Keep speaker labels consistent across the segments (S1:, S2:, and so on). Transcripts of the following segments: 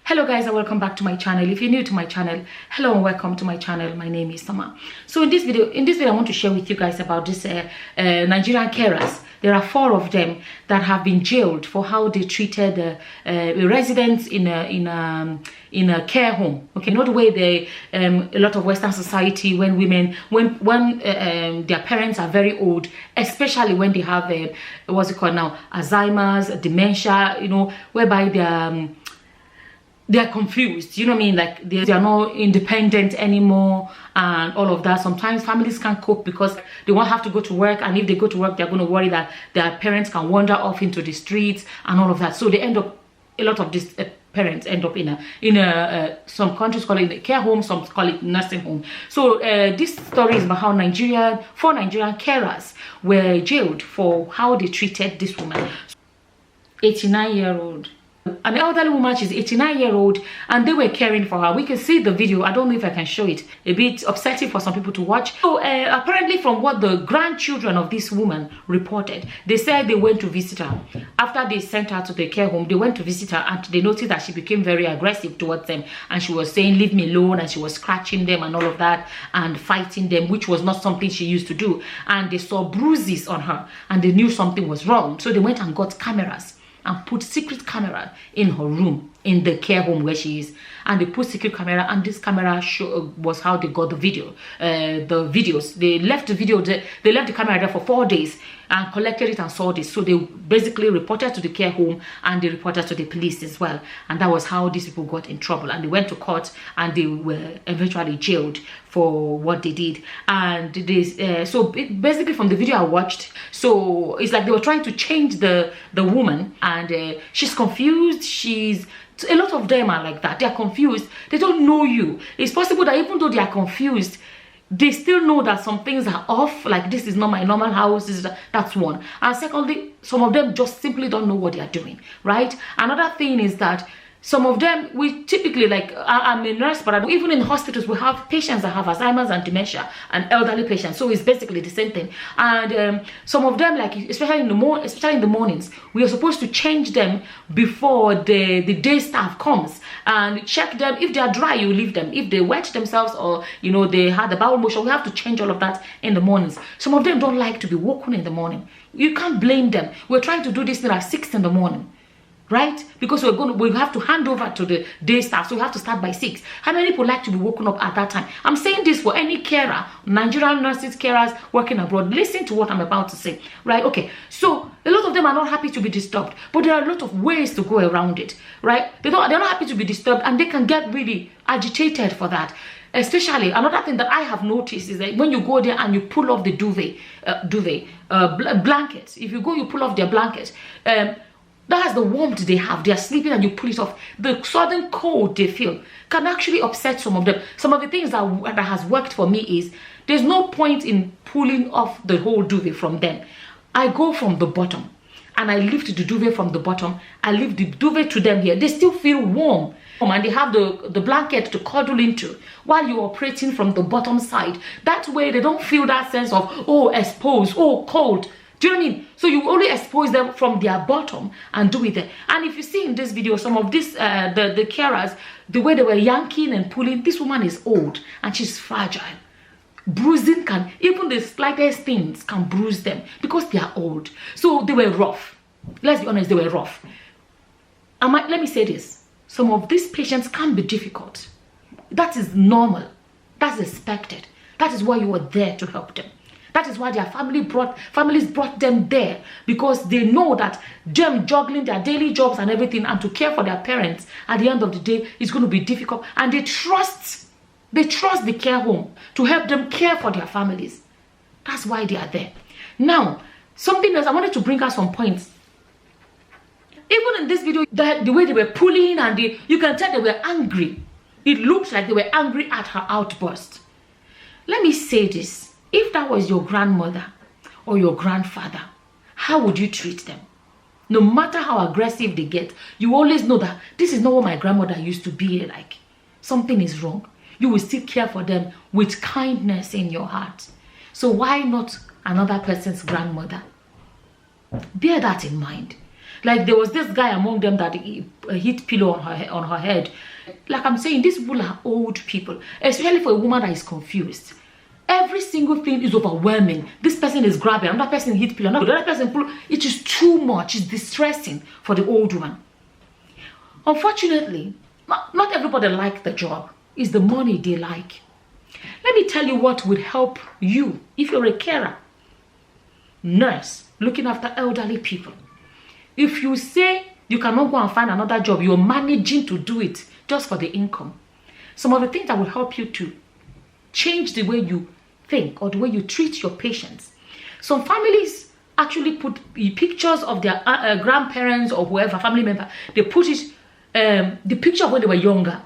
S1: Hello guys, and welcome back to my channel. If you're new to my channel, hello and welcome to my channel. My name is Sama. So in this video I want to share with you guys about this Nigerian carers. There are 4 of them that have been jailed for how they treated residents in a care home. Okay, not the way they a lot of Western society, when women when their parents are very old, especially when they have what's it called now, Alzheimer's, dementia, you know, whereby they're confused, you know what I mean, like they are not independent anymore and all of that. Sometimes families can't cope because they won't have to go to work, and if they go to work, they're going to worry that their parents can wander off into the streets and all of that. So they end up, a lot of these parents end up in a some countries call it a care home, some call it nursing home. So this story is about how 4 Nigerian carers were jailed for how they treated this woman, 89-year-old. An elderly woman, she's 89-year-old, and they were caring for her. We can see the video. I don't know if I can show it. A bit upsetting for some people to watch. So apparently, from what the grandchildren of this woman reported, they said they went to visit her. After they sent her to the care home, they went to visit her, and they noticed that she became very aggressive towards them, and she was saying, "Leave me alone," and she was scratching them and all of that and fighting them, which was not something she used to do. And they saw bruises on her, and they knew something was wrong. So they went and got cameras and put secret camera in her room, in the care home where she is. And they put secret camera, and this camera was how they got the video. The videos, they left the video, they left the camera there for 4 days and collected it and saw this. So they basically reported to the care home, and they reported to the police as well. And that was how these people got in trouble. And they went to court, and they were eventually jailed for what they did. And basically from the video I watched, so it's like they were trying to change the woman, and she's confused. A lot of them are like that. They are confused. They don't know you. It's possible that even though they are confused, they still know that some things are off. Like, this is not my normal house. That's one. And secondly, some of them just simply don't know what they are doing, right? Another thing is that some of them, we typically, like, I'm a nurse, but even in hospitals, we have patients that have Alzheimer's and dementia, and elderly patients. So it's basically the same thing. And some of them, like, especially in the mornings, we are supposed to change them before the day staff comes and check them. If they are dry, you leave them. If they wet themselves, or you know, they had a bowel motion, we have to change all of that in the mornings. Some of them don't like to be woken in the morning. You can't blame them. We're trying to do this thing at 6 in the morning. Right? Because we have to hand over to the day staff, so we have to start by 6. How many people like to be woken up at that time? I'm saying this for any carer, Nigerian nurses, carers working abroad. Listen to what I'm about to say, right? Okay, so a lot of them are not happy to be disturbed, but there are a lot of ways to go around it, right? They're not happy to be disturbed, and they can get really agitated for that. Especially, another thing that I have noticed is that when you go there and you pull off the blankets, if you go, you pull off their blankets, that's the warmth they have. They are sleeping and you pull it off. The sudden cold they feel can actually upset some of them. Some of the things that has worked for me is there's no point in pulling off the whole duvet from them. I go from the bottom and I lift the duvet from the bottom. I lift the duvet to them here. They still feel warm. And they have the blanket to cuddle into while you're operating from the bottom side. That way they don't feel that sense of, oh, exposed, oh, cold. Do you know what I mean? So you only expose them from their bottom and do it there. And if you see in this video, some of this, the carers, the way they were yanking and pulling, this woman is old and she's fragile. Bruising even the slightest things can bruise them because they are old. So they were rough. Let's be honest, they were rough. Let me say this. Some of these patients can be difficult. That is normal. That's expected. That is why you were there to help them. That is why their families brought them there, because they know that them juggling their daily jobs and everything and to care for their parents at the end of the day is going to be difficult. And they trust the care home to help them care for their families. That's why they are there. Now, something else, I wanted to bring out some points. Even in this video, the way they were pulling, and you can tell they were angry. It looks like they were angry at her outburst. Let me say this. If that was your grandmother or your grandfather, how would you treat them? No matter how aggressive they get, you always know that this is not what my grandmother used to be like. Something is wrong. You will still care for them with kindness in your heart. So why not another person's grandmother? Bear that in mind. Like there was this guy among them that hit pillow on her head. Like I'm saying, these people are old people, especially for a woman that is confused. Every single thing is overwhelming. This person is grabbing, another person hit pillow, another person pull. It is too much. It's distressing for the old woman. Unfortunately, not everybody likes the job. It's the money they like. Let me tell you what would help you if you're a carer, nurse, looking after elderly people. If you say you cannot go and find another job, you're managing to do it just for the income. Some of the things that will help you to change the way you think or the way you treat your patients. Some families actually put pictures of their grandparents or whoever, family member. They put it, the picture of when they were younger.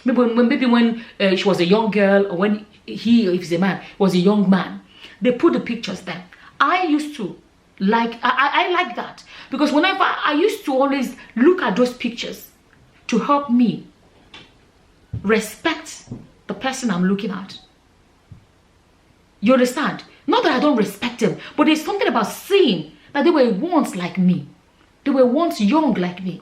S1: Maybe when she was a young girl, or when he, if he's a man, was a young man. They put the pictures there. I used to like, I like that. Because whenever I used to always look at those pictures to help me respect the person I'm looking at. You understand? Not that I don't respect them, but there's something about seeing that they were once like me. They were once young like me.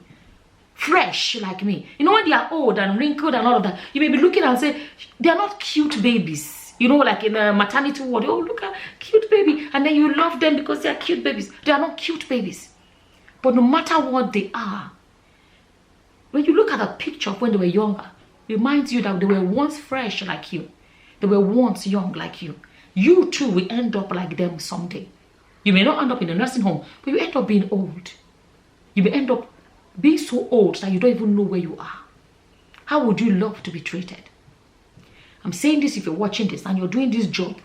S1: Fresh like me. You know, when they are old and wrinkled and all of that, you may be looking and say, they are not cute babies. You know, like in a maternity ward, oh, look at cute baby. And then you love them because they are cute babies. They are not cute babies. But no matter what they are, when you look at a picture of when they were younger, it reminds you that they were once fresh like you. They were once young like you. You too will end up like them someday. You may not end up in a nursing home, but you end up being old. You may end up being so old that you don't even know where you are. How would you love to be treated? I'm saying this if you're watching this and you're doing this job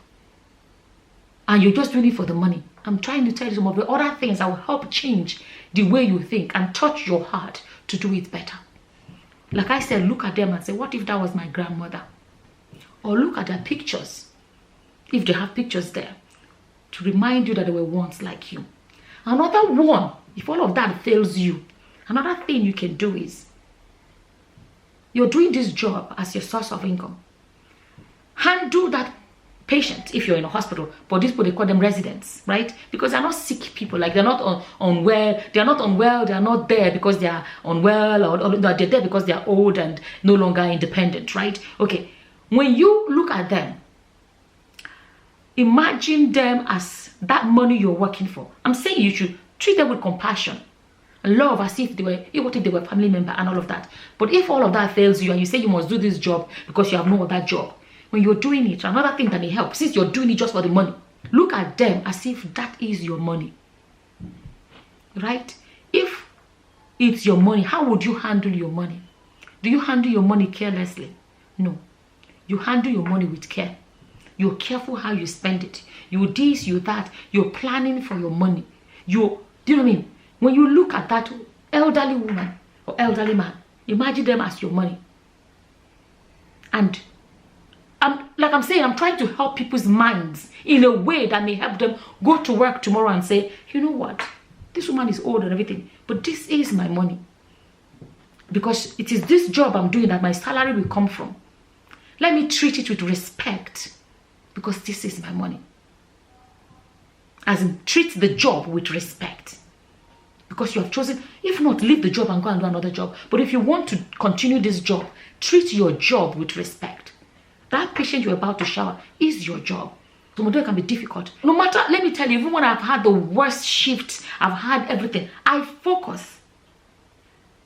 S1: and you're just doing it for the money. I'm trying to tell you some of the other things that will help change the way you think and touch your heart to do it better. Like I said, look at them and say, what if that was my grandmother? Or look at their pictures, if they have pictures there, to remind you that they were once like you. Another one, if all of that fails you, another thing you can do is, you're doing this job as your source of income. Handle that patient if you're in a hospital, but these people, they call them residents, right? Because they're not sick people, like they're not unwell, they're not there because they are unwell, or they're there because they're old and no longer independent, right? Okay, when you look at them, imagine them as that money you're working for. I'm saying you should treat them with compassion and love, as if they were, what if they were a family member and all of that. But if all of that fails you and you say you must do this job because you have no other job, when you're doing it, another thing that may help, since you're doing it just for the money, look at them as if that is your money, right? If it's your money, how would you handle your money? Do you handle your money carelessly? No. You handle your money with care. You're careful how you spend it. You this, you that. You're planning for your money. Do you know what I mean? When you look at that elderly woman or elderly man, imagine them as your money. And like I'm saying, I'm trying to help people's minds in a way that may help them go to work tomorrow and say, you know what? This woman is old and everything, but this is my money. Because it is this job I'm doing that my salary will come from. Let me treat it with respect because this is my money. As in, treat the job with respect. Because you have chosen, if not, leave the job and go and do another job. But if you want to continue this job, treat your job with respect. That patient you're about to shower is your job. Some of them can be difficult. No matter, let me tell you, even when I've had the worst shifts, I've had everything, I focus.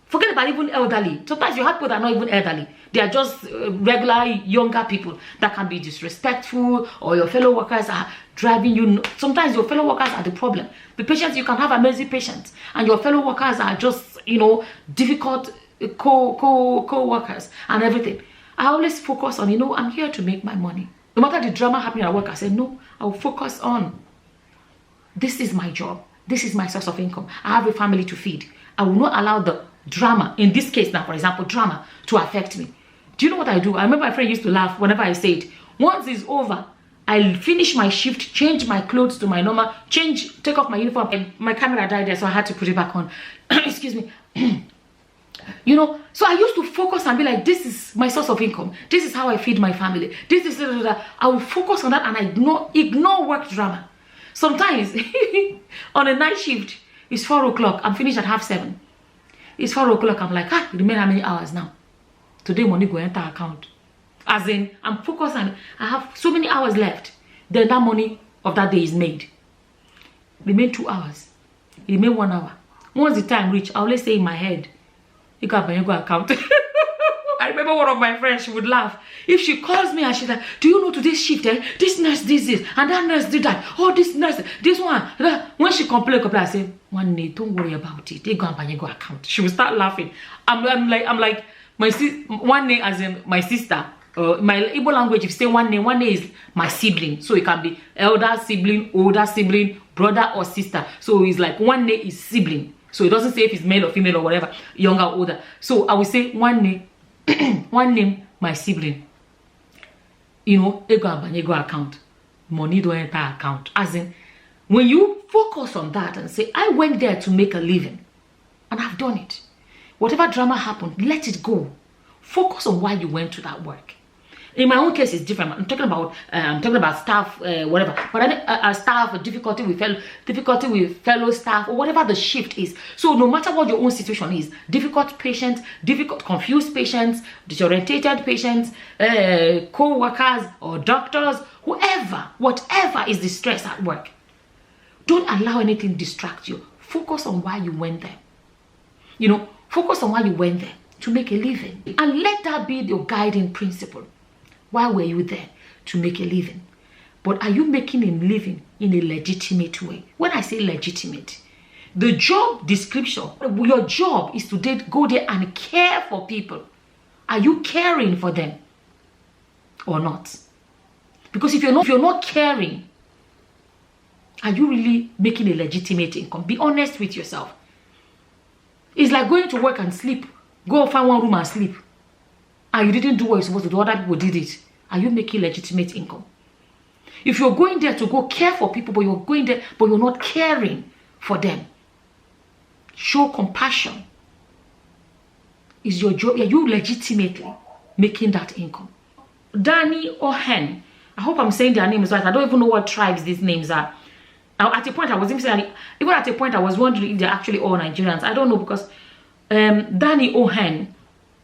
S1: Forget about even elderly. Sometimes you have people that are not even elderly. They are just regular younger people that can be disrespectful, or your fellow workers are driving you. Sometimes your fellow workers are the problem. The patients, you can have amazing patients, and your fellow workers are just, you know, difficult co-workers and everything. I always focus on, you know, I'm here to make my money. No matter the drama happening at work, I say, no, I'll focus on, this is my job. This is my source of income. I have a family to feed. I will not allow the drama, in this case now, for example, drama, to affect me. Do you know what I do? I remember my friend used to laugh whenever I say it. Once it's over, I'll finish my shift, change my clothes to my normal, take off my uniform. And my camera died there, so I had to put it back on. Excuse me. You know, so I used to focus and be like, this is my source of income. This is how I feed my family. This is, I will focus on that and I ignore work drama. Sometimes, on a night shift, It's 4 o'clock. I'm finished at 6:30. It's 4 o'clock. I'm like, it remain how many hours now? Today money go enter account. As in, I'm focused and I have so many hours left. Then that money of that day is made. Remain 2 hours. It remain 1 hour. Once the time reach, I always say in my head, you go account. I remember one of my friends, she would laugh. If she calls me and she's like, do you know today's shift, this nurse did this, and that nurse did that. Oh, this nurse, this one. When she complain, I say, one day, don't worry about it. They go and go account. She will start laughing. I'm like, one day as in my sister. My Igbo language, if you say one name is my sibling. So it can be elder sibling, older sibling, brother or sister. So it's like one name is sibling. So it doesn't say if it's male or female or whatever, younger or older. So I will say one name, my sibling. You know, ego account. Money don't enter account. As in, when you focus on that and say, I went there to make a living, and I've done it. Whatever drama happened, let it go. Focus on why you went to that work. In my own case, it's different. I'm talking about staff, whatever. But I staff difficulty with fellow staff, or whatever the shift is. So no matter what your own situation is, difficult patients, confused patients, disorientated patients, co-workers or doctors, whatever is the stress at work, don't allow anything distract you. Focus on why you went there. You know, focus on why you went there, to make a living, and let that be your guiding principle. Why were you there? To make a living. But are you making a living in a legitimate way? When I say legitimate, the job description, your job is to go there and care for people. Are you caring for them or not? Because if you're not caring, are you really making a legitimate income? Be honest with yourself. It's like going to work and sleep. Go find one room and sleep. And you didn't do what you're supposed to do, other people did it. Are you making legitimate income? If you're going there to go care for people, but you're going there, but you're not caring for them, show compassion. Is your job, are you legitimately making that income? Danny or Hen, I hope I'm saying their names right. I don't even know what tribes these names are. At a point, I was wondering if they're actually all Nigerians. I don't know, because Danny Ohen,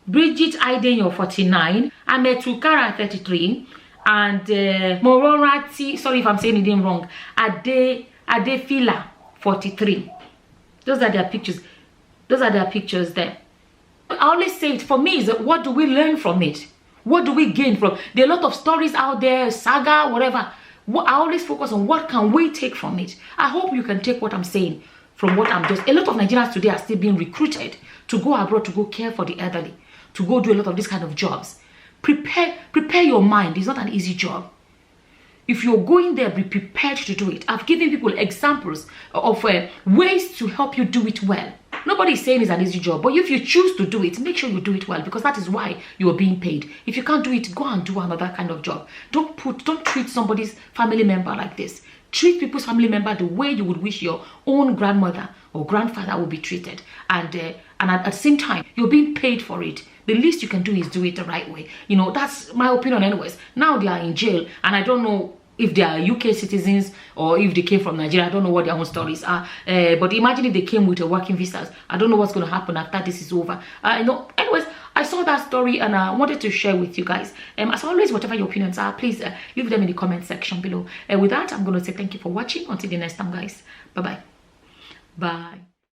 S1: Bridget Aidenyo 49, Ametukara 33, and Mororati, sorry if I'm saying the name wrong, Adefila 43. Those are their pictures. Those are their pictures there. I always say it, for me, is that what do we learn from it? What do we gain from? There are a lot of stories out there, saga, whatever. I always focus on what can we take from it. I hope you can take what I'm saying from what I'm just. A lot of Nigerians today are still being recruited to go abroad to go care for the elderly, to go do a lot of this kind of jobs. Prepare your mind. It's not an easy job. If you're going there, be prepared to do it. I've given people examples of ways to help you do it well. Nobody's saying it's an easy job, but if you choose to do it, make sure you do it well, because that is why you are being paid. If you can't do it, go and do another kind of job. Don't treat somebody's family member like this. Treat people's family member the way you would wish your own grandmother or grandfather would be treated. And at the same time, you're being paid for it. The least you can do is do it the right way. You know, that's my opinion anyways. Now they are in jail, and I don't know if they are UK citizens or if they came from Nigeria. I don't know what their own stories are. But imagine if they came with a working visas. I don't know what's going to happen after this is over. Anyways, I saw that story and I wanted to share with you guys. As always, whatever your opinions are, please leave them in the comment section below. With that, I'm going to say thank you for watching. Until the next time, guys. Bye-bye. Bye.